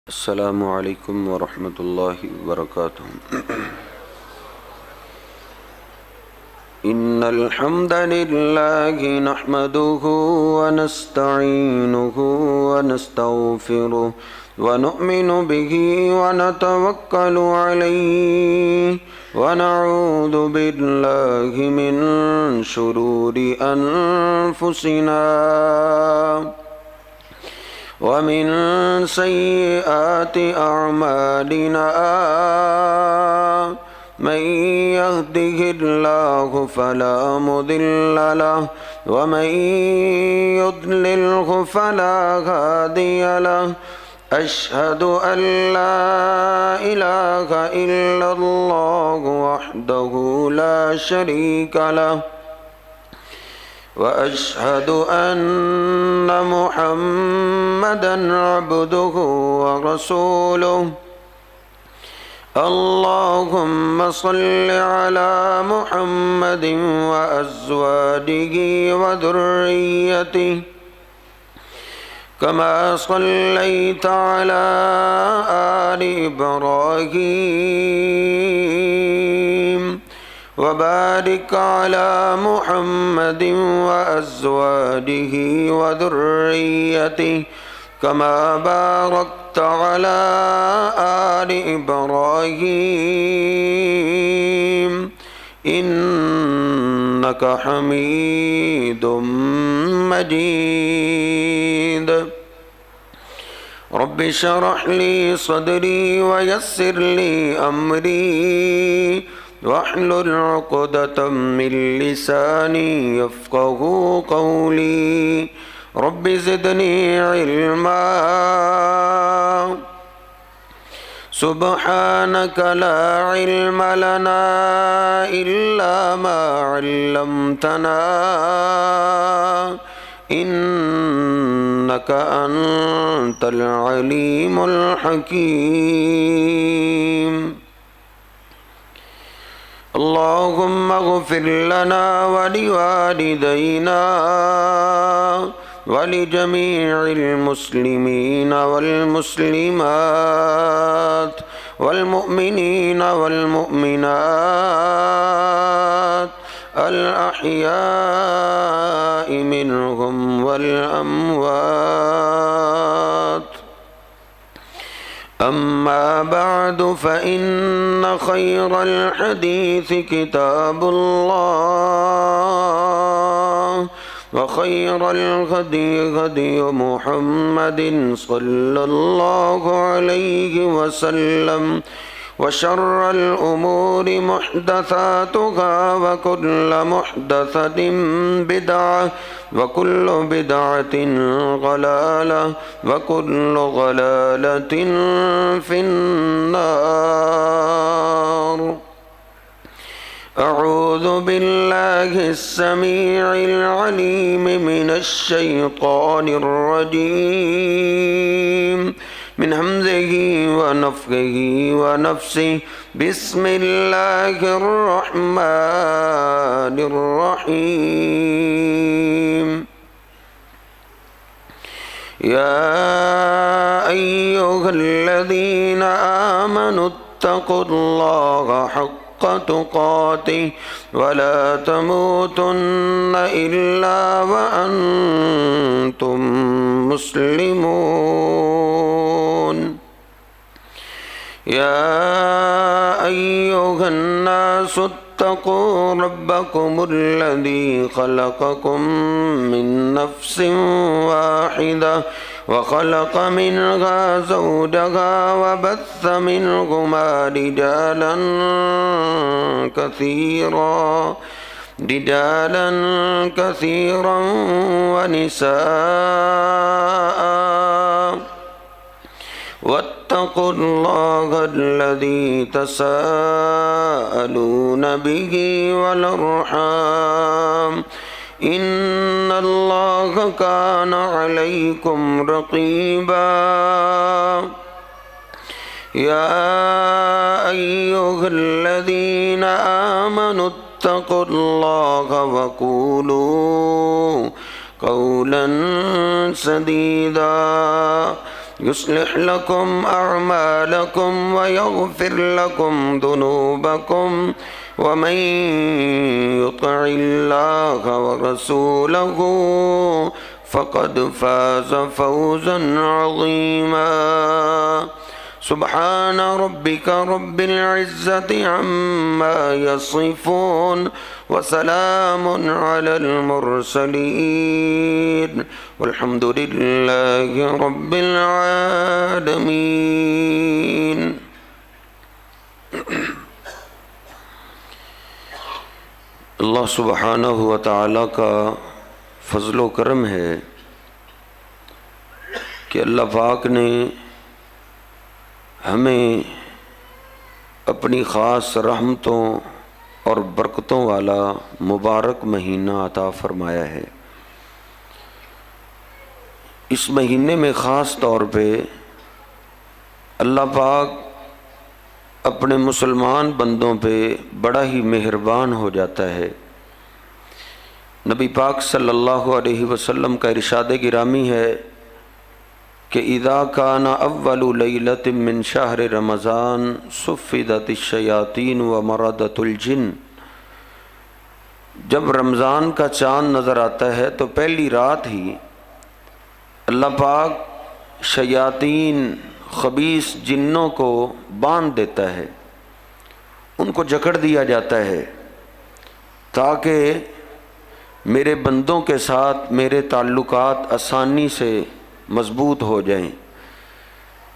السلام علیکم ورحمۃ اللہ وبرکاتہ۔ ان الحمد للہ نحمده ونستعینه ونستغفره ونؤمن به ونتوکل علیہ ونعوذ باللہ من شرور انفسنا ومن سيئات أعمالنا من يهده الله فلا مضل له ومن يضلله فلا هادي له أشهد أن لا إله إلا الله وحده لا شريك له وأشهد أن محمدًا عبده ورسوله اللهم صل على محمد وأزواجه وذريته كما صليت على آل إبراهيم وبارك على محمد وأزواجه وذريته كما باركت على آل إبراهيم إنك حميد مجيد رب اشرح لي صدري ويسر لي أمري واحلل عقدة من لساني يفقهوا قولي رب زدني علما سبحانك لا علم لنا إلا ما علمتنا إنك أنت العليم الحكيم اللهم اغفر لنا ولوالدينا ولجميع المسلمين والمسلمات والمؤمنين والمؤمنات الأحياء منهم والأموات أما بعد فإن خير الحديث كتاب الله وخير الهدي هدي محمد صلى الله عليه وسلم وشر الأمور محدثاتها وكل محدثة بدعة وكل بدعة ضلالة وكل ضلالة في النار أعوذ بالله السميع العليم من الشيطان الرجيم من همزه ونفخه ونفسه بسم الله الرحمن الرحيم يا أيها الذين آمنوا اتقوا الله حق تقاته ولا تموتن إلا وأنتم مسلمون يا أيها الناس اتقوا ربكم الذي خلقكم من نفس واحدة وخلق منها زوجها وبث منهما رجالا كثيرا ونساء واتقوا الله الذي تساءلون به والأرحام إن الله كان عليكم رقيبا يا أيها الذين آمنوا اتقوا الله وقولوا قولا سديدا يصلح لكم أعمالكم ويغفر لكم ذنوبكم ومن يطع الله ورسوله فقد فاز فوزا عظيما سبحان ربك رب العزة عما يصفون وسلام على المرسلين والحمد لله رب العالمين. اللہ سبحانہ و تعالیٰ کا فضل و کرم ہے کہ اللہ پاک نے ہمیں اپنی خاص رحمتوں اور برکتوں والا مبارک مہینہ عطا فرمایا ہے. اس مہینے میں خاص طور پہ اللہ پاک اپنے مسلمان بندوں پہ بڑا ہی مہربان ہو جاتا ہے. نبی پاک صلی اللہ علیہ وسلم کا ارشاد گرامی ہے کہ اذا کان اول لیلۃ من شہر رمضان صفدت الشیاطین ومردت الجن. جب رمضان کا چاند نظر آتا ہے تو پہلی رات ہی اللہ پاک شیاطین خبیث جنوں کو باندھ دیتا ہے، ان کو جکڑ دیا جاتا ہے تاکہ میرے بندوں کے ساتھ میرے تعلقات آسانی سے مضبوط ہو جائیں.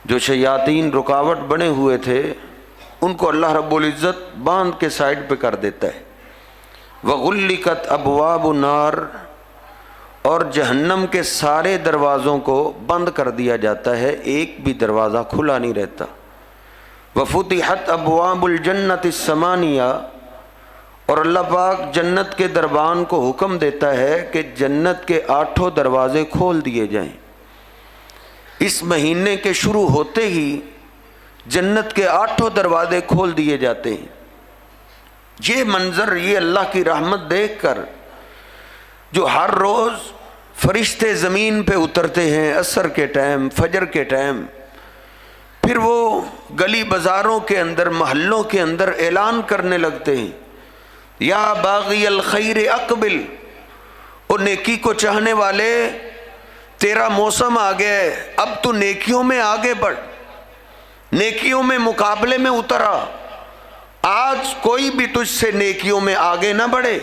جو شیاطین رکاوٹ بنے ہوئے تھے ان کو اللہ رب العزت باندھ کے سائیڈ پہ کر دیتا ہے. وغلقت ابواب النار، اور جہنم کے سارے دروازوں کو بند کر دیا جاتا ہے، ایک بھی دروازہ کھلا نہیں رہتا. وفتحت ابواب الجنت الثمانیہ، اور اللہ پاک جنت کے دربان کو حکم دیتا ہے کہ جنت کے 8 دروازے کھول دیے جائیں. اس مہینے کے شروع ہوتے ہی جنت کے 8 دروازے کھول دیے جاتے ہیں. یہ منظر، یہ اللہ کی رحمت دیکھ کر جو ہر روز فرشتے زمین پہ اترتے ہیں عصر کے ٹائم، فجر کے ٹائم، پھر وہ گلی بازاروں کے اندر، محلوں کے اندر اعلان کرنے لگتے ہیں یا باغی الخیر اقبل، اور نیکی کو چاہنے والے تیرا موسم آ گیا ہے، اب تو نیکیوں میں آگے بڑھ، نیکیوں میں مقابلے میں اترا. آج کوئی بھی تجھ سے نیکیوں میں آگے نہ بڑھے.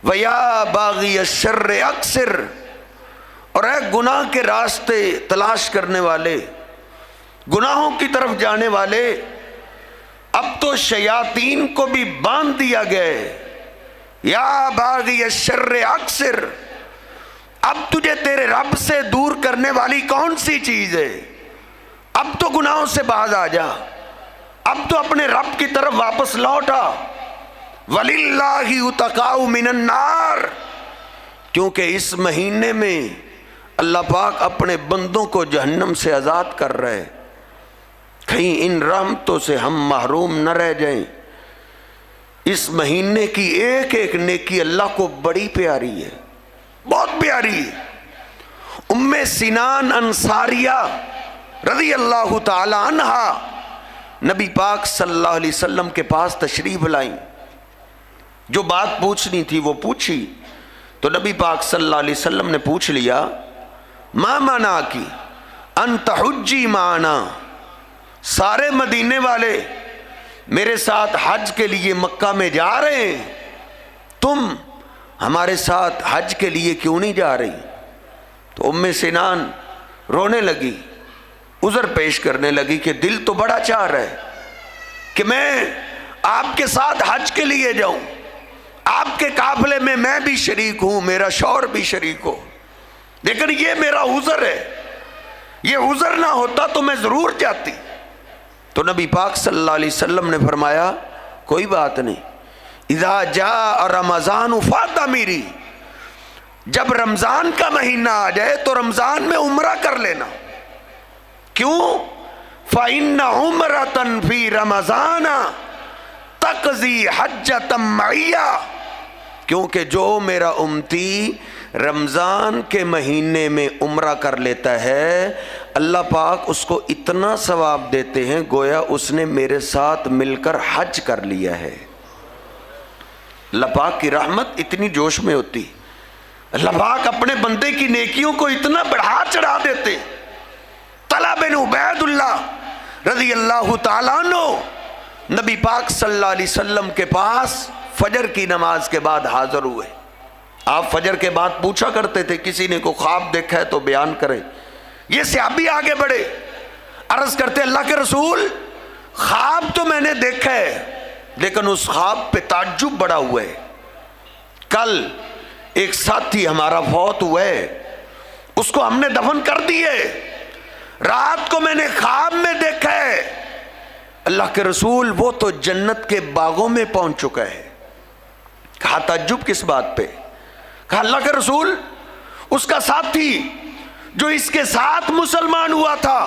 وَيَا بَاغِيَ الشَّرِّ اَقْصِرْ، اور اے گناہ کے راستے تلاش کرنے والے، گناہوں کی طرف جانے والے، اب تو شیاطین کو بھی باندھ دیا گیا ہے. یا باغی الشر اقصر، اب تجھے تیرے رب سے دور کرنے والی کون سی چیز ہے؟ اب تو گناہوں سے باز آ جا، اب تو اپنے رب کی طرف واپس لوٹا. وَلِلَّهِ يُتَقَاءُ مِنَ النَّارِ، کیونکہ اس مہینے میں اللہ پاک اپنے بندوں کو جہنم سے آزاد کر رہے، کہیں ان رحمتوں سے ہم محروم نہ رہ جائیں. اس مہینے کی ایک ایک نیکی اللہ کو بڑی پیاری ہے، بہت پیاری ہے. ام سنان انصاریہ رضی اللہ تعالی عنہا نبی پاک صلی اللہ علیہ وسلم کے پاس تشریف لائیں. جو بات پوچھنی تھی وہ پوچھی تو نبی پاک صلی اللہ علیہ وسلم نے پوچھ لیا، ما مانا کی ان تحجی معنا، سارے مدینے والے میرے ساتھ حج کے لیے مکہ میں جا رہے ہیں، تم ہمارے ساتھ حج کے لیے کیوں نہیں جا رہی؟ تو ام سنان رونے لگی، عذر پیش کرنے لگی کہ دل تو بڑا چاہ رہا ہے کہ میں آپ کے ساتھ حج کے لیے جاؤں، آپ کے قافلے میں میں بھی شریک ہوں، میرا شوہر بھی شریک ہو، لیکن یہ میرا عذر ہے، یہ عذر نہ ہوتا تو میں ضرور جاتی. تو نبی پاک صلی اللہ علیہ وسلم نے فرمایا کوئی بات نہیں، اذا جاء رمضان فاعتمری، جب رمضان کا مہینہ آ جائے تو رمضان میں عمرہ کر لینا. کیوں؟ فَإِنَّ عُمْرَةً فِي رَمَضَانَ تَقْضِي حَجَّةً مَعِيَّ، کیونکہ جو میرا امتی رمضان کے مہینے میں عمرہ کر لیتا ہے اللہ پاک اس کو اتنا ثواب دیتے ہیں گویا اس نے میرے ساتھ مل کر حج کر لیا ہے۔ اللہ پاک کی رحمت اتنی جوش میں ہوتی، اللہ پاک اپنے بندے کی نیکیوں کو اتنا بڑھا چڑھا دیتے۔ طلحہ بن عبید اللہ رضی اللہ تعالیٰ عنہ نبی پاک صلی اللہ علیہ وسلم کے پاس فجر کی نماز کے بعد حاضر ہوئے۔ آپ فجر کے بعد پوچھا کرتے تھے کسی نے کو خواب دیکھا ہے تو بیان کرے۔ یہ صحابی آگے بڑھے، عرض کرتے اللہ کے رسول خواب تو میں نے دیکھا ہے لیکن اس خواب پہ تعجب بڑا ہوا ہے۔ کل ایک ساتھی ہمارا فوت ہوا ہے، اس کو ہم نے دفن کر دیے، رات کو میں نے خواب میں دیکھا ہے اللہ کے رسول وہ تو جنت کے باغوں میں پہنچ چکا ہے۔ کہا تعجب کس بات پہ؟ کہا اللہ کے رسول اس کا ساتھی جو اس کے ساتھ مسلمان ہوا تھا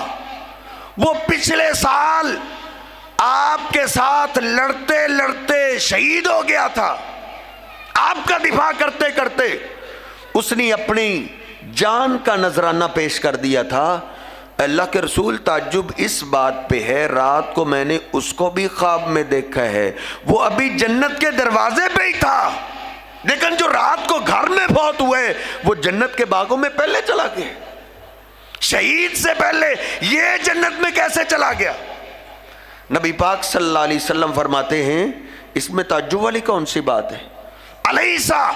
وہ پچھلے سال آپ کے ساتھ لڑتے لڑتے شہید ہو گیا تھا، آپ کا دفاع کرتے کرتے اس نے اپنی جان کا نذرانہ پیش کر دیا تھا۔ اللہ کے رسول تعجب اس بات پہ ہے رات کو میں نے اس کو بھی خواب میں دیکھا ہے، وہ ابھی جنت کے دروازے پہ ہی تھا لیکن جو رات کو گھر میں فوت ہوئے وہ جنت کے باغوں میں پہلے چلا گیا، شہید سے پہلے یہ جنت میں کیسے چلا گیا؟ نبی پاک صلی اللہ علیہ وسلم فرماتے ہیں اس میں تعجب والی کون سی بات ہے؟ الیسا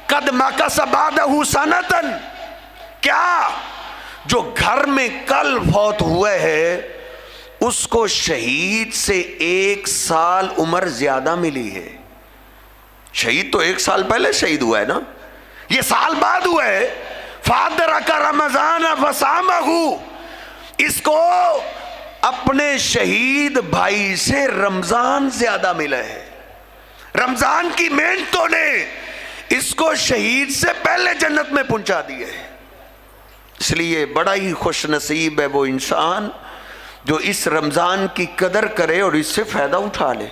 قد مکث بعدہ سنۃ، کیا جو گھر میں کل فوت ہوئے ہے اس کو شہید سے 1 سال عمر زیادہ ملی ہے؟ شہید تو 1 سال پہلے شہید ہوا ہے نا، یہ سال بعد ہوا ہے۔ فادرک رمضان فصامہ، اس کو اپنے شہید بھائی سے رمضان زیادہ ملا ہے، رمضان کی محنتوں نے اس کو شہید سے پہلے جنت میں پہنچا دیا ہے۔ اس لیے بڑا ہی خوش نصیب ہے وہ انسان جو اس رمضان کی قدر کرے اور اس سے فائدہ اٹھا لے۔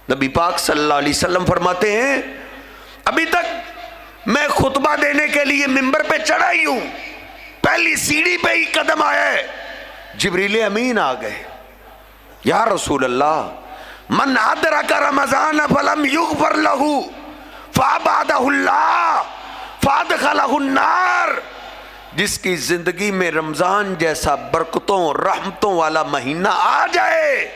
نبی پاک صلی اللہ علیہ وسلم فرماتے ہیں ابھی تک میں خطبہ دینے کے لیے ممبر پہ چڑھا ہی ہوں، پہلی سیڑھی پہ ہی قدم آیا ہے جبریل امین آ گئے، یا رسول اللہ من ادرک رمضان فلم یغفر لہ فابعدہ اللہ فادخلہ النار، جس کی زندگی میں رمضان جیسا برکتوں رحمتوں والا مہینہ آ جائے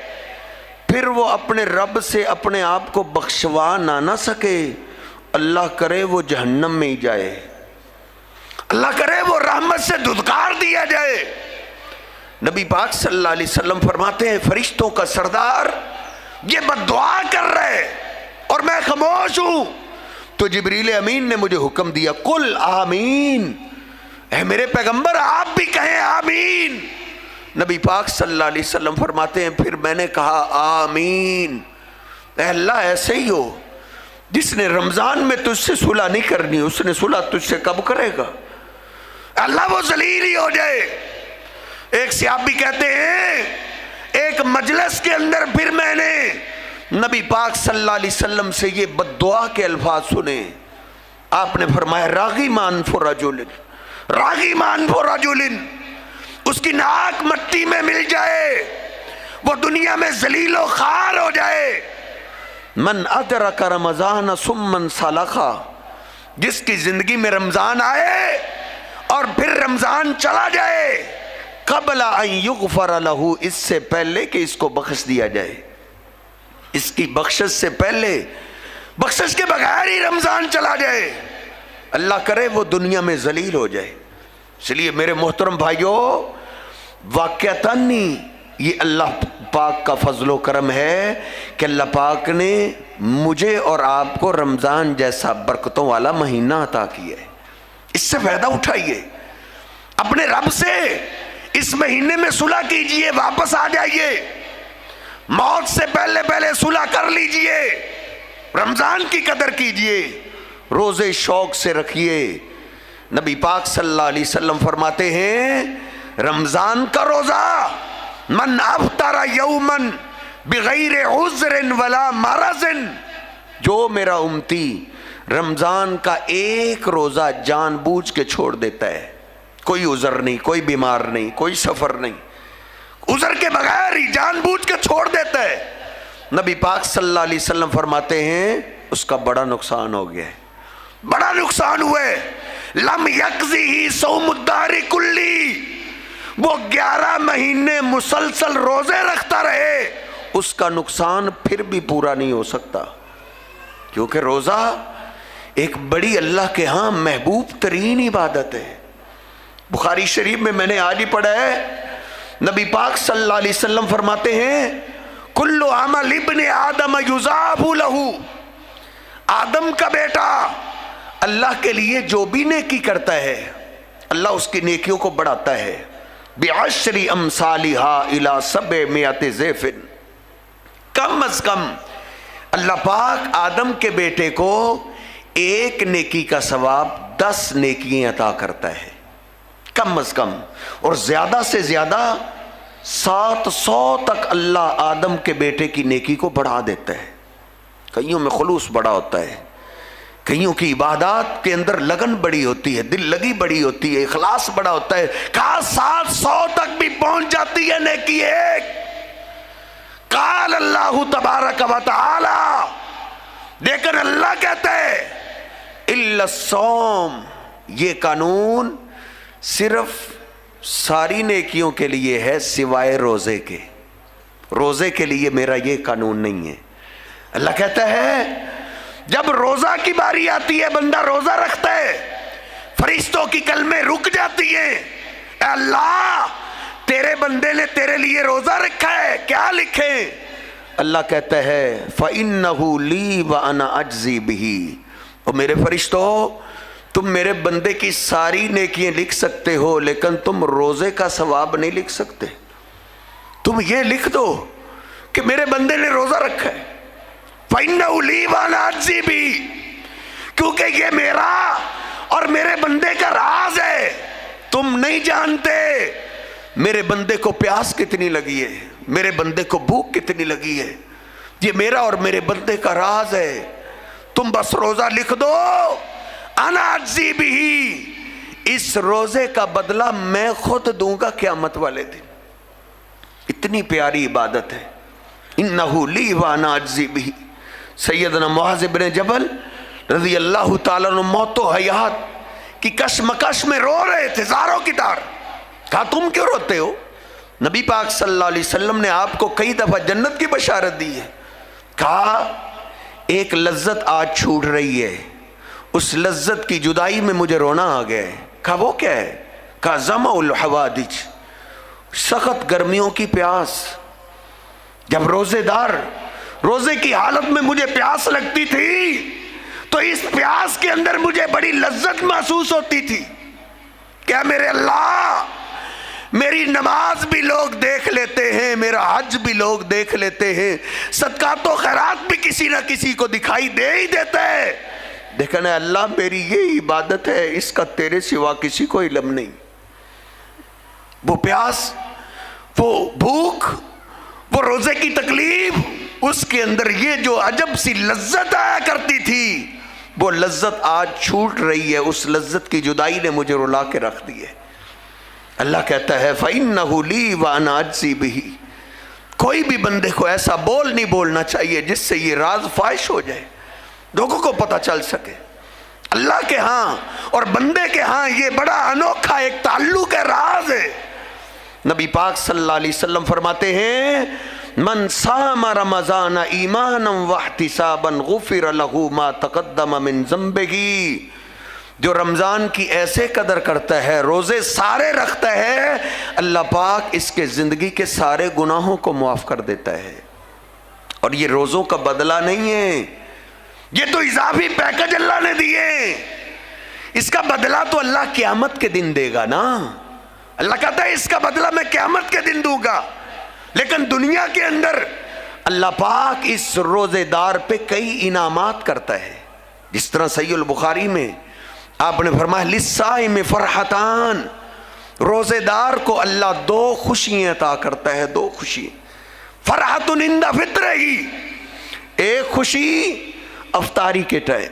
پھر وہ اپنے رب سے اپنے آپ کو بخشوا نہ سکے، اللہ کرے وہ جہنم میں ہی جائے، اللہ کرے وہ رحمت سے دھتکار دیا جائے۔ نبی پاک صلی اللہ علیہ وسلم فرماتے ہیں فرشتوں کا سردار یہ بد دعا کر رہے اور میں خاموش ہوں، تو جبریل امین نے مجھے حکم دیا قل آمین، اے میرے پیغمبر آپ بھی کہیں آمین۔ نبی پاک صلی اللہ علیہ وسلم فرماتے ہیں پھر میں نے کہا آمین، اے اللہ ایسے ہی ہو، جس نے رمضان میں تجھ سے صلح نہیں کرنی اس نے صلح تجھ سے کب کرے گا؟ اللہ وہ ذلیل ہی ہو جائے۔ ایک صحابی کہتے ہیں ایک مجلس کے اندر پھر میں نے نبی پاک صلی اللہ علیہ وسلم سے یہ بد دعا کے الفاظ سنے، آپ نے فرمایا راغمان فی رجل، راغمان فی رجل، اس کی ناک مٹی میں مل جائے، وہ دنیا میں ذلیل و خوار ہو جائے۔ من ادرک رمضان ثم انسلخ، جس کی زندگی میں رمضان آئے اور پھر رمضان چلا جائے قبل ان یغفر لہ، اس سے پہلے کہ اس کو بخش دیا جائے، اس کی بخشش سے پہلے، بخشش کے بغیر ہی رمضان چلا جائے، اللہ کرے وہ دنیا میں ذلیل ہو جائے۔ اس لیے میرے محترم بھائیوں واقعتاً یہ اللہ پاک کا فضل و کرم ہے کہ اللہ پاک نے مجھے اور آپ کو رمضان جیسا برکتوں والا مہینہ عطا کیا ہے، اس سے فائدہ اٹھائیے، اپنے رب سے اس مہینے میں صلح کیجئے، واپس آ جائیے، موت سے پہلے پہلے صلح کر لیجئے، رمضان کی قدر کیجئے، روزے شوق سے رکھیے۔ نبی پاک صلی اللہ علیہ وسلم فرماتے ہیں رمضان کا روزہ من افطر یوما بغیر عذر ولا مرض، جو میرا امتی رمضان کا ایک روزہ جان بوجھ کے چھوڑ دیتا ہے، کوئی عذر نہیں، کوئی بیمار نہیں، کوئی سفر نہیں، عذر کے بغیر ہی جان بوجھ کے چھوڑ دیتا ہے، نبی پاک صلی اللہ علیہ وسلم فرماتے ہیں اس کا بڑا نقصان ہو گیا ہے، بڑا نقصان ہوا ہے۔ لم یقضی صوم الدہر کلی، وہ 11 مہینے مسلسل روزے رکھتا رہے، اس کا نقصان پھر بھی پورا نہیں ہو سکتا، کیونکہ روزہ ایک بڑی اللہ کے ہاں محبوب ترین عبادت ہے۔ بخاری شریف میں نے آج ہی پڑھا ہے، نبی پاک صلی اللہ علیہ وسلم فرماتے ہیں کل عمل ابن آدم یضاعف لہ، آدم کا بیٹا اللہ کے لیے جو بھی نیکی کرتا ہے اللہ اس کی نیکیوں کو بڑھاتا ہے، بعشر امثالھا الی 700 ضعف، کم از کم اللہ پاک آدم کے بیٹے کو ایک نیکی کا ثواب 10 نیکیاں عطا کرتا ہے، کم از کم، اور زیادہ سے زیادہ 700 تک اللہ آدم کے بیٹے کی نیکی کو بڑھا دیتا ہے۔ کئیوں میں خلوص بڑا ہوتا ہے، کئیوں کی عبادات کے اندر لگن بڑی ہوتی ہے، دل لگی بڑی ہوتی ہے، اخلاص بڑا ہوتا ہے، کہا 700 تک بھی پہنچ جاتی ہے نیکی ایک۔ قال اللہ تبارک و تعالی، لیکن اللہ کہتا ہے الا الصوم، یہ قانون صرف ساری نیکیوں کے لیے ہے سوائے روزے کے، روزے کے لیے میرا یہ قانون نہیں ہے۔ اللہ کہتا ہے جب روزہ کی باری آتی ہے، بندہ روزہ رکھتا ہے، فرشتوں کی کلمیں رک جاتی ہیں، اے اللہ تیرے بندے نے تیرے لیے روزہ رکھا ہے، کیا لکھیں؟ اللہ کہتا ہے فَإِنَّهُ لِي وَأَنَا أَجْزِي بِهِ، اور میرے فرشتوں تم میرے بندے کی ساری نیکیاں لکھ سکتے ہو لیکن تم روزے کا ثواب نہیں لکھ سکتے، تم یہ لکھ دو کہ میرے بندے نے روزہ رکھا ہے، فَإِنَّهُ لِي وَأَنَا أَجْزِي بِهِ، کیونکہ یہ میرا اور میرے بندے کا راز ہے، تم نہیں جانتے میرے بندے کو پیاس کتنی لگی ہے، میرے بندے کو بھوک کتنی لگی ہے، یہ میرا اور میرے بندے کا راز ہے، تم بس روزہ لکھ دو، انا اجزی بہ، اس روزے کا بدلہ میں خود دوں گا قیامت والے دن۔ اتنی پیاری عبادت ہے، انہو لی وانا اجزی بہ۔ سیدنا معاذ بن جبل رضی اللہ تعالیٰ عنہ موت و حیات کی کشمکش میں رو رہے تھے زاروں کی طرح، کہا تم کیوں روتے ہو؟ نبی پاک صلی اللہ علیہ وسلم نے آپ کو کئی دفعہ جنت کی بشارت دی ہے، کہا ایک لذت آج چھوٹ رہی ہے، اس لذت کی جدائی میں مجھے رونا آ گیا ہے۔ کہا وہ کیا ہے؟ کہا ظمأ الحوادج، سخت گرمیوں کی پیاس، جب روزے دار روزے کی حالت میں مجھے پیاس لگتی تھی تو اس پیاس کے اندر مجھے بڑی لذت محسوس ہوتی تھی، کیا میرے اللہ میری نماز بھی لوگ دیکھ لیتے ہیں، میرا حج بھی لوگ دیکھ لیتے ہیں، صدقات و خیرات بھی کسی نہ کسی کو دکھائی دے ہی دیتا ہے، لیکن اے اللہ میری یہ عبادت ہے، اس کا تیرے سوا کسی کو علم نہیں۔ وہ پیاس، وہ بھوک، وہ روزے کی تکلیف، اس کے اندر یہ جو عجب سی لذت آیا کرتی تھی، وہ لذت آج چھوٹ رہی ہے، اس لذت کی جدائی نے مجھے رلا کے رکھ دی ہے۔ اللہ کہتا ہے فَإِنَّهُ لِي وَأَنَا أَجْزِي بِهِ، کوئی بھی بندے کو ایسا بول نہیں بولنا چاہیے جس سے یہ راز فاش ہو جائے، لوگوں کو پتہ چل سکے۔ اللہ کے ہاں اور بندے کے ہاں یہ بڑا انوکھا ایک تعلق ہے، راز ہے۔ نبی پاک صلی اللہ علیہ وسلم فرماتے ہیں من صام رمضان ایمانا واحتسابا غفر له ما تقدم من ذنبه، جو رمضان کی ایسے قدر کرتا ہے، روزے سارے رکھتا ہے، اللہ پاک اس کے زندگی کے سارے گناہوں کو معاف کر دیتا ہے۔ اور یہ روزوں کا بدلہ نہیں ہے، یہ تو اضافی پیکج اللہ نے دیے، اس کا بدلہ تو اللہ قیامت کے دن دے گا نا۔ اللہ کہتا ہے اس کا بدلہ میں قیامت کے دن دوں گا، لیکن دنیا کے اندر اللہ پاک اس روزے دار پہ کئی انعامات کرتا ہے، جس طرح صحیح البخاری میں آپ نے فرمایا للصائم فرحتان، روزے دار کو اللہ 2 خوشیاں عطا کرتا ہے، 2 خوشی، فرحت عند فطرہ، ایک خوشی افطاری کے ٹائم،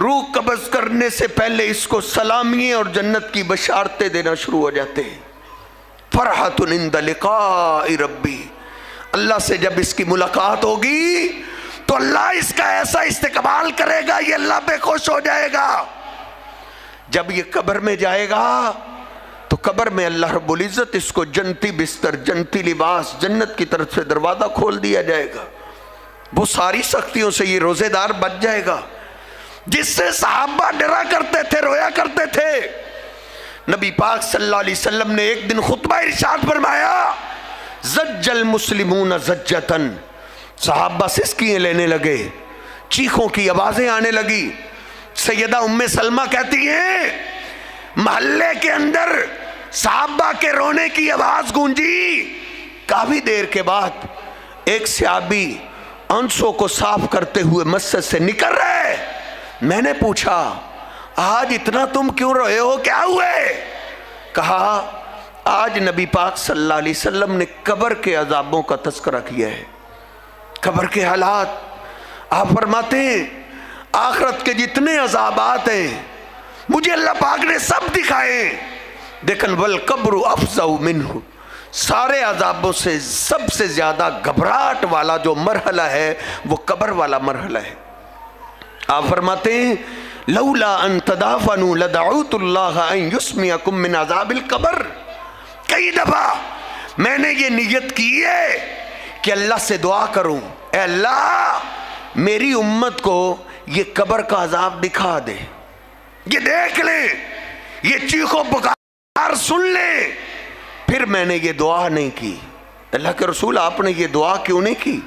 روح قبض کرنے سے پہلے اس کو سلامیاں اور جنت کی بشارتیں دینا شروع ہو جاتے ہیں۔ فرحۃ عند لقاء ربی، اللہ سے جب اس کی ملاقات ہوگی تو اللہ اس کا ایسا استقبال کرے گا، یہ اللہ پہ خوش ہو جائے گا۔ جب یہ قبر میں جائے گا تو قبر میں اللہ رب العزت اس کو جنتی بستر، جنتی لباس، جنت کی طرف سے دروازہ کھول دیا جائے گا۔ وہ ساری سختیوں سے یہ روزے دار بچ جائے گا جس سے صحابہ ڈرا کرتے تھے، رویا کرتے تھے۔ نبی پاک صلی اللہ علیہ وسلم نے ایک دن خطبہ ارشاد فرمایا، زج المسلمون زجتن، صحابہ سسکیاں لینے لگے، چیخوں کی آوازیں آنے لگی۔ سیدہ ام سلمہ کہتی ہیں محلے کے اندر صحابہ کے رونے کی آواز گونجی۔ کافی دیر کے بعد ایک صحابی آنسوں کو صاف کرتے ہوئے مسجد سے نکل رہے۔ میں نے پوچھا آج اتنا تم کیوں روئے ہو، کیا ہوئے؟ کہا آج نبی پاک صلی اللہ علیہ وسلم نے قبر کے عذابوں کا تذکرہ کیا ہے، قبر کے حالات۔ آپ فرماتے ہیں آخرت کے جتنے عذابات ہیں مجھے اللہ پاک نے سب دکھائے، لیکن والقبر افظع منہ، سارے عذابوں سے سب سے زیادہ گھبراہٹ والا جو مرحلہ ہے وہ قبر والا مرحلہ ہے۔ آپ فرماتے ہیں لولا ان تدافنوا لدعوت اللہ ان یسمعکم من عذاب القبر۔ کئی دفعہ میں نے یہ نیت کی ہے کہ اللہ سے دعا کروں، اے اللہ میری امت کو یہ قبر کا عذاب دکھا دے، یہ دیکھ لیں، یہ چیخ و پکار سن لیں۔ پھر میں نے یہ دعا نہیں کی۔ اللہ کے رسول آپ نے یہ دعا کیوں نہیں کی؟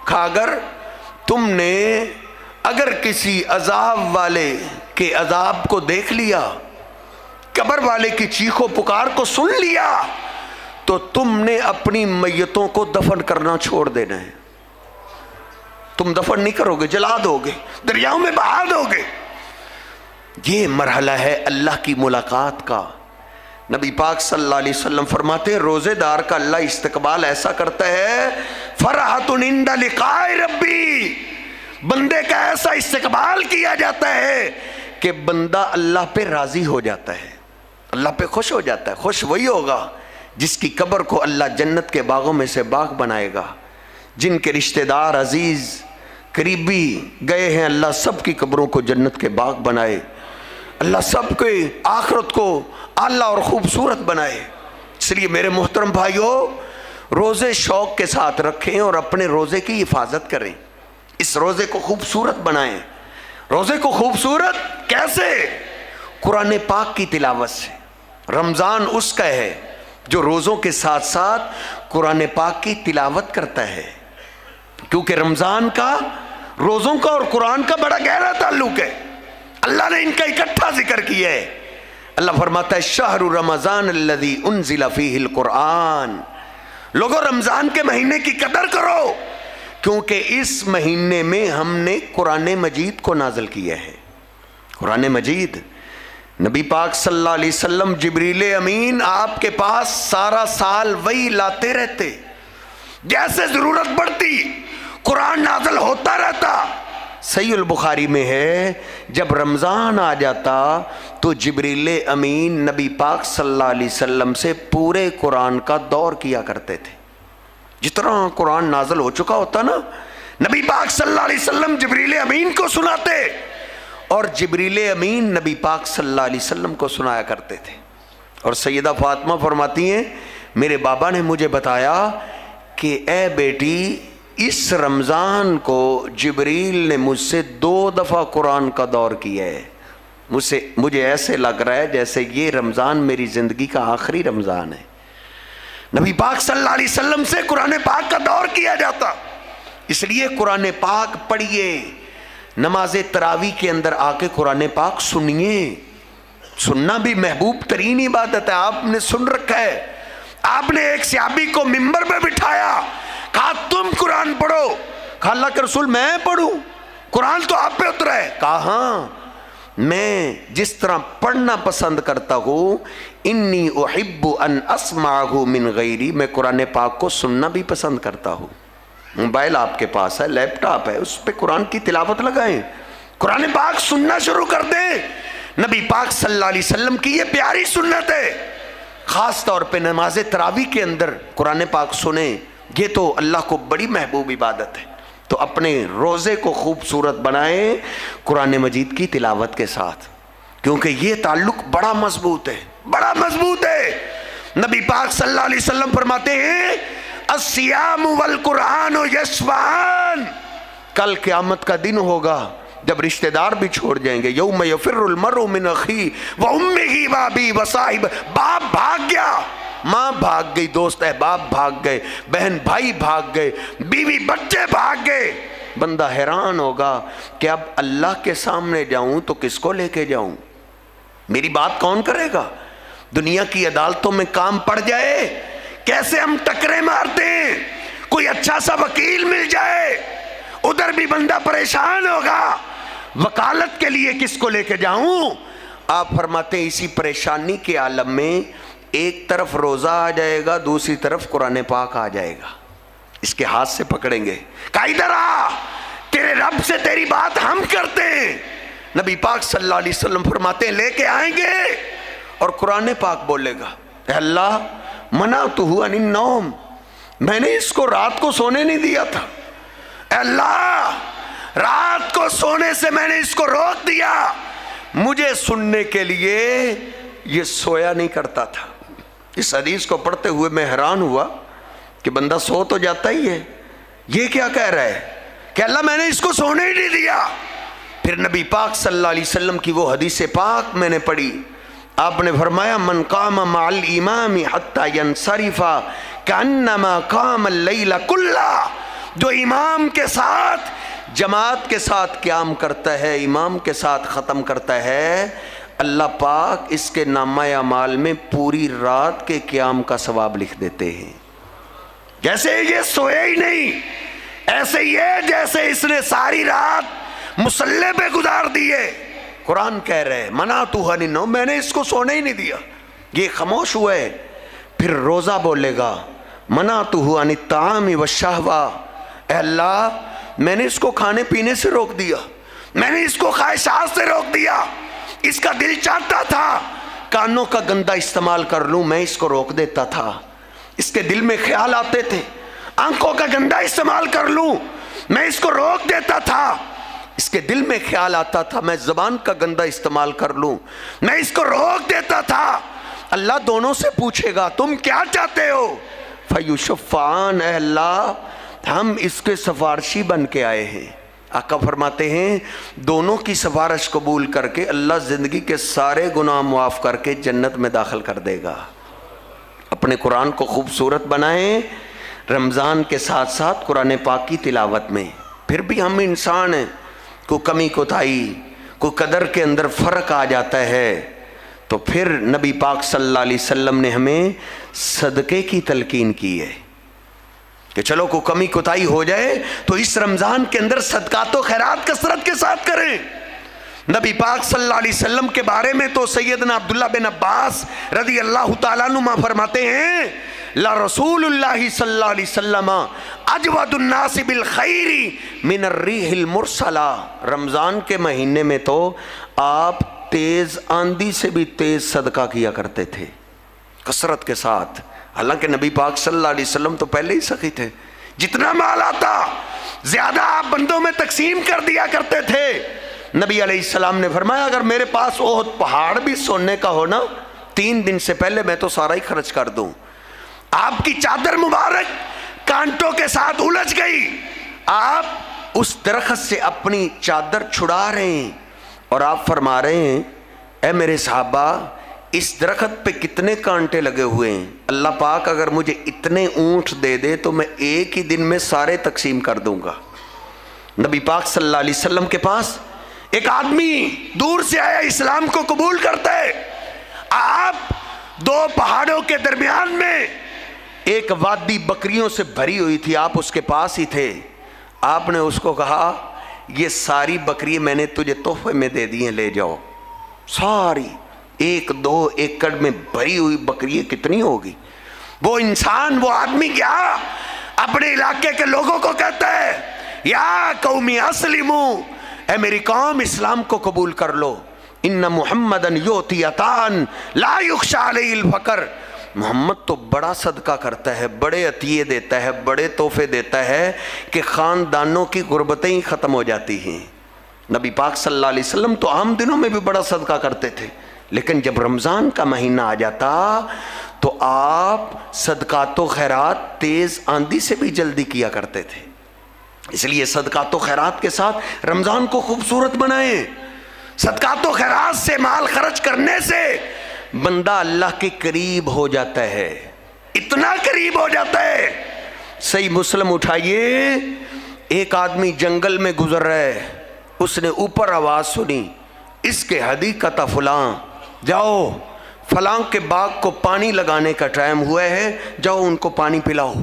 کہا اگر تم نے کسی عذاب والے کے عذاب کو دیکھ لیا، قبر والے کی چیخ و پکار کو سن لیا، تو تم نے اپنی میتوں کو دفن کرنا چھوڑ دینا ہے۔ تم دفن نہیں کرو گے، جلا دو گے، دریاؤں میں بہا دو گے۔ یہ مرحلہ ہے اللہ کی ملاقات کا۔ نبی پاک صلی اللہ علیہ وسلم فرماتے ہیں روزے دار کا اللہ استقبال ایسا کرتا ہے، فرحۃ عند لقاء ربی، بندے کا ایسا استقبال کیا جاتا ہے کہ بندہ اللہ پہ راضی ہو جاتا ہے، اللہ پہ خوش ہو جاتا ہے۔ خوش وہی ہوگا جس کی قبر کو اللہ جنت کے باغوں میں سے باغ بنائے گا، جن کے رشتہ دار عزیز قریبی گئے ہیں، اللہ سب کی قبروں کو جنت کے باغ بنائے، اللہ سب کے آخرت کو اعلیٰ اور خوبصورت بنائے۔ اس لیے میرے محترم بھائیوں، روزے شوق کے ساتھ رکھیں اور اپنے روزے کی حفاظت کریں، اس روزے کو خوبصورت بنائیں۔ روزے کو خوبصورت کیسے؟ قرآن پاک کی تلاوت سے۔ رمضان اس کا ہے جو روزوں کے ساتھ ساتھ قرآن پاک کی تلاوت کرتا ہے، کیونکہ رمضان کا، روزوں کا اور قرآن کا بڑا گہرا تعلق ہے۔ اللہ نے ان کا اکٹھا ذکر کیا ہے۔ اللہ فرماتا ہے شہر رمضان الذی انزل فیہ القرآن، لوگوں رمضان کے مہینے کی قدر کرو، کیونکہ اس مہینے میں ہم نے قرآن مجید کو نازل کیا ہے۔ قرآن مجید، نبی پاک صلی اللہ علیہ وسلم جبریل امین آپ کے پاس سارا سال وہی لاتے رہتے، جیسے ضرورت پڑتی قرآن نازل ہوتا رہتا۔ صحیح البخاری میں ہے جب رمضان آ جاتا تو جبریل امین نبی پاک صلی اللہ علیہ وسلم سے پورے قرآن کا دور کیا کرتے تھے۔ جتنا قرآن نازل ہو چکا ہوتا نا، نبی پاک صلی اللہ علیہ وسلم جبریل امین کو سناتے اور جبریل امین نبی پاک صلی اللہ علیہ وسلم کو سنایا کرتے تھے۔ اور سیدہ فاطمہ فرماتی ہیں میرے بابا نے مجھے بتایا کہ اے بیٹی اس رمضان کو جبریل نے مجھ سے 2 دفعہ قرآن کا دور کیا ہے، مجھے ایسے لگ رہا ہے جیسے یہ رمضان میری زندگی کا آخری رمضان ہے۔ نبی پاک صلی اللہ علیہ وسلم سے قرآن پاک کا دور کیا جاتا، اس لیے قرآن پاک پڑھیے، نماز تراویح کے اندر آ کے قرآن پاک سنیے۔ سننا بھی محبوب ترین عبادت ہے، آپ نے سن رکھا ہے۔ آپ نے ایک صحابی کو منبر پہ بٹھایا، کہا تم قرآن پڑھو، کہا اللہ کے رسول میں پڑھوں، قرآن تو آپ پہ اترا ہے۔ کہا ہاں میں جس طرح پڑھنا پسند کرتا ہوں، انی احب ان اسمعہ من غیری، میں قرآن پاک کو سننا بھی پسند کرتا ہوں۔ موبائل آپ کے پاس ہے، لیپ ٹاپ ہے، اس پہ قرآن کی تلاوت لگائیں، قرآن پاک سننا شروع کر دیں. نبی پاک صلی اللہ علیہ وسلم کی یہ پیاری سنت ہے. خاص طور پہ نماز تراویح کے اندر قرآن پاک سنیں. یہ تو اللہ کو بڑی محبوب عبادت ہے. تو اپنے روزے کو خوبصورت بنائیں قرآن مجید کی تلاوت کے ساتھ، کیونکہ یہ تعلق بڑا مضبوط ہے، بڑا مضبوط ہے. نبی پاک صلی اللہ علیہ وسلم فرماتے ہیں الصیام والقرآن یشفعان. کل قیامت کا دن ہوگا جب رشتہ دار بھی چھوڑ جائیں گے. یوم یفر المرء من اخیہ وامہ وابیہ وصاحبہ. باپ بھاگ گیا، ماں بھاگ گئی، دوست احباب بھاگ گئے، بہن بھائی بھاگ گئے، بیوی بچے بھاگ گئے. بندہ حیران ہوگا کہ اب اللہ کے سامنے جاؤں تو کس کو لے کے جاؤں؟ میری بات کون کرے گا؟ دنیا کی عدالتوں میں کام پڑ جائے، کیسے ہم ٹکرے مارتے ہیں. کوئی اچھا سا وکیل مل جائے، ادھر بھی بندہ پریشان ہوگا. وکالت کے لیے کس کو لے کے جاؤں؟ آپ فرماتے ہیں اسی پریشانی کے عالم میں ایک طرف روزہ آ جائے گا، دوسری طرف قرآن پاک آ جائے گا. اس کے ہاتھ سے پکڑیں گے، کہا ادھر آ، تیرے رب سے تیری بات ہم کرتے ہیں. نبی پاک صلی اللہ علیہ وسلم فرماتے ہیں لے کے آئیں گے اور قرآن پاک بولے گا اے اللہ منعتہ عن النوم، میں نے اس کو رات کو سونے نہیں دیا تھا. اے اللہ رات کو سونے سے میں نے اس کو روک دیا. مجھے سننے کے لیے یہ سویا نہیں کرتا تھا. اس حدیث کو پڑھتے ہوئے میں حیران ہوا کہ بندہ سو تو جاتا ہی ہے، یہ کیا کہہ رہا ہے کہ اللہ میں نے اس کو سونے ہی نہیں دیا. پھر نبی پاک صلی اللہ علیہ وسلم کی وہ حدیث پاک میں نے پڑھی. آپ نے فرمایا من قام مع الامام حتی ینصرف کانما قام اللیل کلہ. جو امام کے ساتھ جماعت کے ساتھ قیام کرتا ہے، امام کے ساتھ ختم کرتا ہے، اللہ پاک اس کے نامہ اعمال میں پوری رات کے قیام کا ثواب لکھ دیتے ہیں. جیسے یہ سوئے ہی نہیں، ایسے یہ جیسے اس نے ساری رات مصلی پہ گزار دیے. قرآن کہہ رہے منعتہ عن النوم، میں نے اس کو سونے ہی نہیں دیا. یہ خاموش ہوا ہے. پھر روزہ بولے گا منعتہ عن الطعام والشہوہ، اے اللہ میں نے اس کو کھانے پینے سے روک دیا، میں نے اس کو خواہشات سے روک دیا. اس کا دل چاہتا تھا کانوں کا گندا استعمال کر لوں، میں اس کو روک دیتا تھا. اس کے دل میں خیال آتے تھے آنکھوں کا گندا استعمال کر لوں، میں اس کو روک دیتا تھا. اس کے دل میں خیال آتا تھا میں زبان کا گندا استعمال کر لوں، میں اس کو روک دیتا تھا. اللہ دونوں سے پوچھے گا تم کیا چاہتے ہو؟ فیشفعان، اے اللہ ہم اس کے سفارشی بن کے آئے ہیں. آقا فرماتے ہیں دونوں کی سفارش قبول کر کے اللہ زندگی کے سارے گناہ معاف کر کے جنت میں داخل کر دے گا. اپنے قرآن کو خوبصورت بنائیں رمضان کے ساتھ ساتھ قرآن پاک کی تلاوت میں. پھر بھی ہم انسان ہیں، کوئی کمی کوتاہی، کوئی قدر کے اندر فرق آ جاتا ہے، تو پھر نبی پاک صلی اللہ علیہ وسلم نے ہمیں صدقے کی تلقین کی ہے کہ چلو کوئی کمی کوتاہی ہو جائے تو اس رمضان کے اندر صدقات و خیرات کثرت کے ساتھ کریں. نبی پاک صلی اللہ علیہ وسلم کے بارے میں تو سیدنا عبداللہ بن عباس رضی اللہ تعالیٰ عنہما فرماتے ہیں لا رسول اللہ صلی اللہ علیہ وسلم اجود الناس بالخیر من الریح المرسلہ. رمضان کے مہینے میں تو آپ تیز آندھی سے بھی تیز صدقہ کیا کرتے تھے کثرت کے ساتھ. حالانکہ نبی پاک صلی اللہ علیہ وسلم تو پہلے ہی سخی تھے، جتنا مال آتا زیادہ آپ بندوں میں تقسیم کر دیا کرتے تھے. نبی علیہ السلام نے فرمایا اگر میرے پاس احد پہاڑ بھی سونے کا ہونا 3 دن سے پہلے میں تو سارا ہی خرچ کر دوں. آپ کی چادر مبارک کانٹوں کے ساتھ الجھ گئی، آپ اس درخت سے اپنی چادر چھڑا رہے ہیں اور آپ فرما رہے ہیں اے میرے صحابہ اس درخت پہ کتنے کانٹے لگے ہوئے ہیں، اللہ پاک اگر مجھے اتنے اونٹ دے دے تو میں ایک ہی دن میں سارے تقسیم کر دوں گا. نبی پاک صلی اللہ علیہ وسلم کے پاس ایک آدمی دور سے آیا، اسلام کو قبول کرتا ہے. آپ 2 پہاڑوں کے درمیان میں ایک وادی بکریوں سے بھری ہوئی تھی، آپ اس کے پاس ہی تھے. آپ نے اس کو کہا یہ ساری بکری میں نے تجھے تحفے میں دے دی ہیں، لے جاؤ. ساری 1-2 ایکڑ میں بھری ہوئی بکری کتنی ہوگی. وہ انسان، وہ آدمی کیا اپنے علاقے کے لوگوں کو کہتا ہے یا قومی اسلمو، اے میری قوم اسلام کو قبول کر لو، ان محمدن یؤتی عطاء لا یخشی علیہ الفقر، محمد تو بڑا صدقہ کرتا ہے، بڑے عطیے دیتا ہے، بڑے تحفے دیتا ہے کہ خاندانوں کی غربتیں ہی ختم ہو جاتی ہیں۔ نبی پاک صلی اللہ علیہ وسلم تو عام دنوں میں بھی بڑا صدقہ کرتے تھے، لیکن جب رمضان کا مہینہ آ جاتا تو آپ صدقات و خیرات تیز آندھی سے بھی جلدی کیا کرتے تھے۔ اس لیے صدقات و خیرات کے ساتھ رمضان کو خوبصورت بنائیں۔ صدقات و خیرات سے مال خرچ کرنے سے بندہ اللہ کے قریب ہو جاتا ہے، اتنا قریب ہو جاتا ہے۔ صحیح مسلم اٹھائیے، ایک آدمی جنگل میں گزر رہا ہے، اس نے اوپر آواز سنی، اس کے حدیقت فلاں، جاؤ فلاں کے باغ کو پانی لگانے کا ٹائم ہوا ہے، جاؤ ان کو پانی پلاؤ۔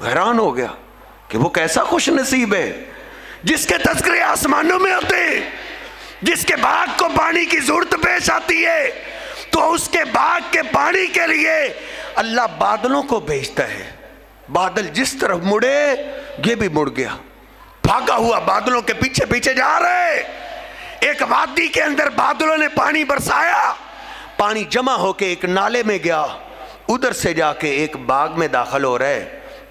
حیران ہو گیا کہ وہ کیسا خوش نصیب ہے جس کے تذکرے آسمانوں میں ہوتے، جس کے باغ کو پانی کی ضرورت پیش آتی ہے تو اس کے باغ کے پانی کے لیے اللہ بادلوں کو بھیجتا ہے۔ بادل جس طرف مڑے یہ بھی مڑ گیا، بھاگا ہوا بادلوں کے پیچھے پیچھے جا رہے۔ ایک وادی کے اندر بادلوں نے پانی برسایا، پانی جمع ہو کے ایک نالے میں گیا، ادھر سے جا کے ایک باغ میں داخل ہو رہے۔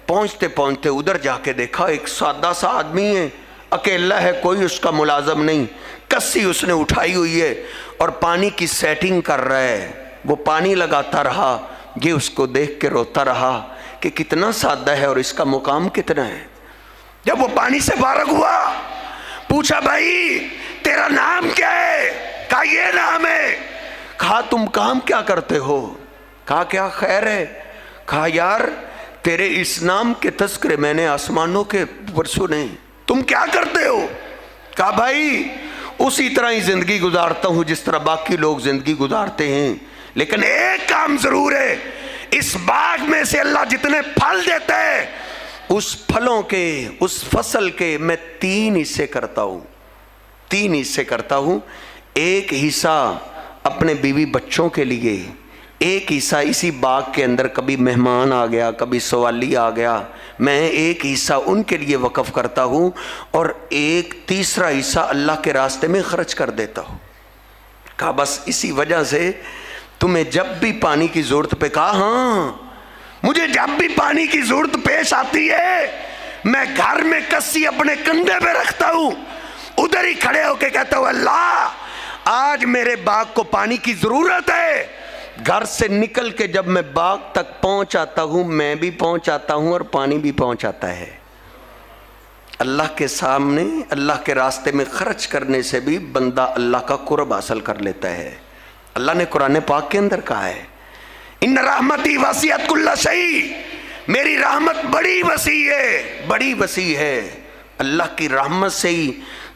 پہنچتے پہنچتے ادھر جا کے دیکھا ایک سادہ سا آدمی ہے، اکیلا ہے، کوئی اس کا ملازم نہیں، کسی اس نے اٹھائی ہوئی ہے اور پانی کی سیٹنگ کر رہا ہے۔ وہ پانی لگاتا رہا، یہ اس کو دیکھ کے روتا رہا کہ کتنا سادہ ہے اور اس کا مقام کتنا ہے۔ جب وہ پانی سے فارغ ہوا، پوچھا بھائی تیرا نام کیا ہے؟ کہا یہ نام ہے۔ کہا تم کام کیا کرتے ہو؟ کہا کیا خیر ہے؟ کہا یار تیرے اس نام کے تذکرے میں نے آسمانوں کے اوپر سنے، تم کیا کرتے ہو؟ کہا بھائی اسی طرح ہی زندگی گزارتا ہوں جس طرح باقی لوگ زندگی گزارتے ہیں، لیکن ایک کام ضرور ہے، اس باغ میں سے اللہ جتنے پھل دیتا ہے اس پھلوں کے، اس فصل کے میں 3 حصے کرتا ہوں، 3 حصے کرتا ہوں۔ ایک حصہ اپنے بیوی بچوں کے لیے، ایک حصہ اسی باغ کے اندر کبھی مہمان آ گیا، کبھی سوالی آ گیا، میں ایک حصہ ان کے لیے وقف کرتا ہوں اور ایک تیسرا حصہ اللہ کے راستے میں خرچ کر دیتا ہوں۔ کہا بس اسی وجہ سے تمہیں جب بھی پانی کی ضرورت پہ، کہا ہاں مجھے جب بھی پانی کی ضرورت پیش آتی ہے میں گھر میں کسی اپنے کندھے پہ رکھتا ہوں، ادھر ہی کھڑے ہو کے کہتا ہوں اللہ آج میرے باغ کو پانی کی ضرورت ہے۔ گھر سے نکل کے جب میں باغ تک پہنچ آتا ہوں میں بھی پہنچ آتا ہوں اور پانی بھی پہنچ آتا ہے۔ اللہ کے سامنے اللہ کے راستے میں خرچ کرنے سے بھی بندہ اللہ کا قرب حاصل کر لیتا ہے۔ اللہ نے قرآن پاک کے اندر کہا ہے ان رحمتی وسعت کل شیء، میری رحمت بڑی وسیع ہے، بڑی وسیع ہے۔ اللہ کی رحمت سے ہی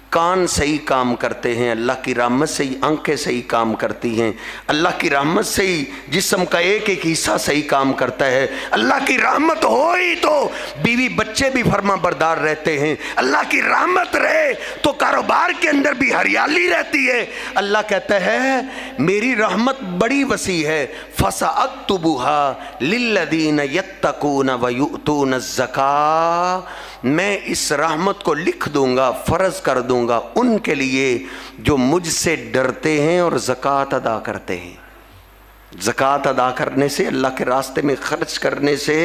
کان صحیح کام کرتے ہیں، اللہ کی رحمت سے ہی آنکھیں صحیح کام کرتی ہیں، اللہ کی رحمت سے ہی جسم کا ایک ایک حصہ صحیح کام کرتا ہے۔ اللہ کی رحمت ہو ہی تو بیوی بچے بھی فرما بردار رہتے ہیں، اللہ کی رحمت رہے تو کاروبار کے اندر بھی ہریالی رہتی ہے۔ اللہ کہتا ہے میری رحمت بڑی وسیع ہے، فَسَأَكْتُبُهَا لِلَّذِينَ يَتَّقُونَ وَيُؤْتُونَ الزَّكَاةَ، میں اس رحمت کو لکھ دوں گا، فرض کر دوں گا ان کے لیے جو مجھ سے ڈرتے ہیں اور زکوٰۃ ادا کرتے ہیں۔ زکوٰۃ ادا کرنے سے، اللہ کے راستے میں خرچ کرنے سے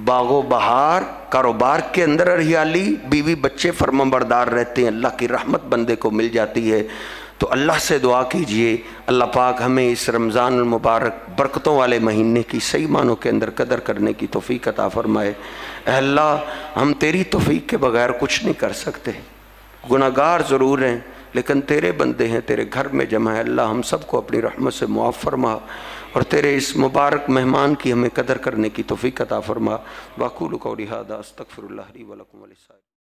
باغ و بہار، کاروبار کے اندر ہریالی، بیوی بچے فرما بردار رہتے ہیں، اللہ کی رحمت بندے کو مل جاتی ہے۔ تو اللہ سے دعا کیجئے اللہ پاک ہمیں اس رمضان المبارک برکتوں والے مہینے کی صحیح معنوں کے اندر قدر کرنے کی توفیق عطا فرمائے۔ اے اللہ ہم تیری توفیق کے بغیر کچھ نہیں کر سکتے، گناہگار ضرور ہیں لیکن تیرے بندے ہیں، تیرے گھر میں جمع ہے۔ اللہ ہم سب کو اپنی رحمت سے معاف فرما اور تیرے اس مبارک مہمان کی ہمیں قدر کرنے کی توفیق عطا فرما۔ واقول قولی ھذا استغفر اللہ لی ولکم وللسائرین۔